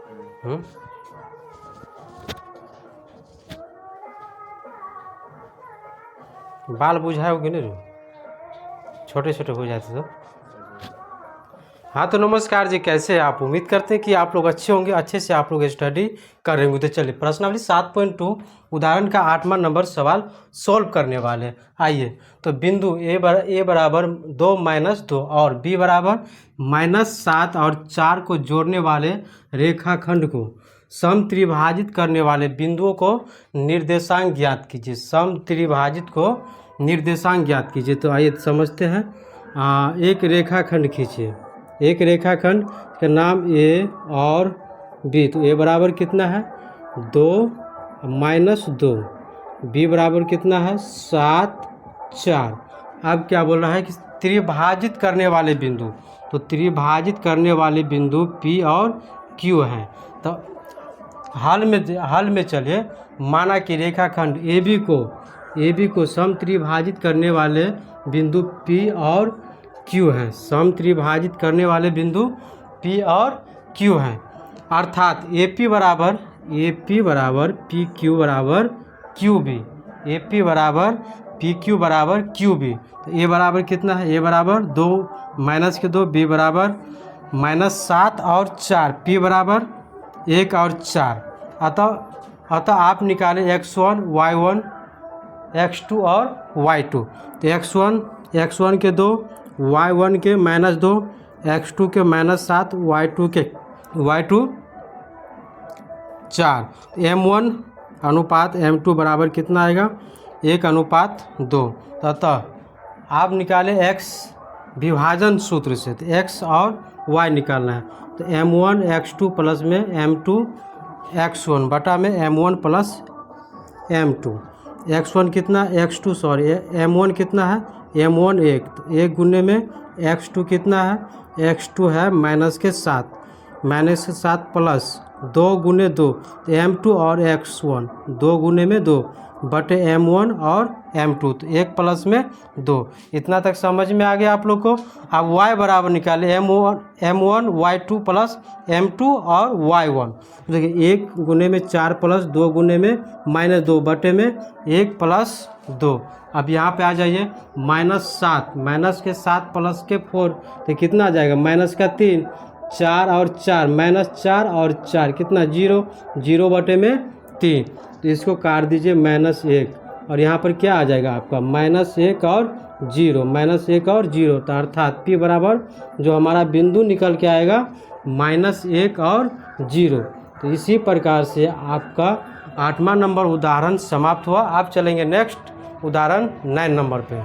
हम्म? बाल बुझाओगे नहीं रो, छोटे छोटे हो जाते तो। हाँ तो नमस्कार जी, कैसे हैं आप? उम्मीद करते हैं कि आप लोग अच्छे होंगे, अच्छे से आप लोग स्टडी कर रहे होंगे। तो चलिए प्रश्नावली 7.2 उदाहरण का 8वां नंबर सवाल सॉल्व करने वाले हैं। आइए, तो बिंदु ए बराबर 2 - 2 और बी बराबर -7 और 4 को जोड़ने वाले रेखाखंड को सम त्रिभाजित करने वाले बिंदुओं को निर्देशांक ज्ञात कीजिए। सम त्रिभाजित को निर्देशांक ज्ञात कीजिए। तो आइए समझते हैं। एक रेखाखंड खींचिए। एक रेखाखंड का नाम ए और बी। तो ए बराबर कितना है 2 - 2, बी बराबर कितना है 7 4। अब क्या बोल रहा है कि त्रिभाजित करने वाले बिंदु, तो त्रिभाजित करने वाले बिंदु पी और क्यू हैं। तो हल में चलिए, माना कि रेखाखंड ए बी को सम त्रिभाजित करने वाले बिंदु पी और क्यू हैं। सम त्रिभाजित करने वाले बिंदु पी और क्यू हैं। अर्थात ए पी बराबर पी क्यू बराबर क्यू बी। ए पी बराबर पी क्यू बराबर क्यू बी। तो ए बराबर कितना है, ए बराबर 2 - 2, बी बराबर -7 और 4, पी बराबर 1 और 4। अतः आप निकालें x1 y1 x2 और y2। तो x1 के 2, y1 के -2, x2 के -7, y2 4। m1 अनुपात m2 बराबर कितना आएगा 1:2। अतः आप निकालें x विभाजन सूत्र से, तो x और y निकालना है। तो m1 x2 प्लस में m2 x1 बटा में m1 प्लस m2। x1 कितना, x2 सॉरी m1 कितना है, m1 1, तो 1 गुने में x2 कितना है, x2 है -7 प्लस 2 गुने 2, तो m2 और x1 2 गुने में 2 बटे m1 और m2, तो 1 प्लस में 2। इतना तक समझ में आ गया आप लोग को। अब y बराबर निकाले m1 y2 प्लस m2 और y1। देखिए 1 गुने में 4 प्लस 2 गुने में -2 बटे में 1 प्लस 2। अब यहाँ पे आ जाइए -7 माइनस के 7 प्लस के 4, तो कितना आ जाएगा माइनस का 3, 4 और 4 -4 और 4 कितना 0, 0 बटे में 3। तो इसको काट दीजिए -1 और यहाँ पर क्या आ जाएगा आपका -1 और 0, -1 और 0। तो अर्थात P बराबर जो हमारा बिंदु निकल के आएगा -1 और 0। तो इसी प्रकार से आपका 8वां नंबर उदाहरण समाप्त हुआ। आप चलेंगे नेक्स्ट उदाहरण 9 नंबर पे।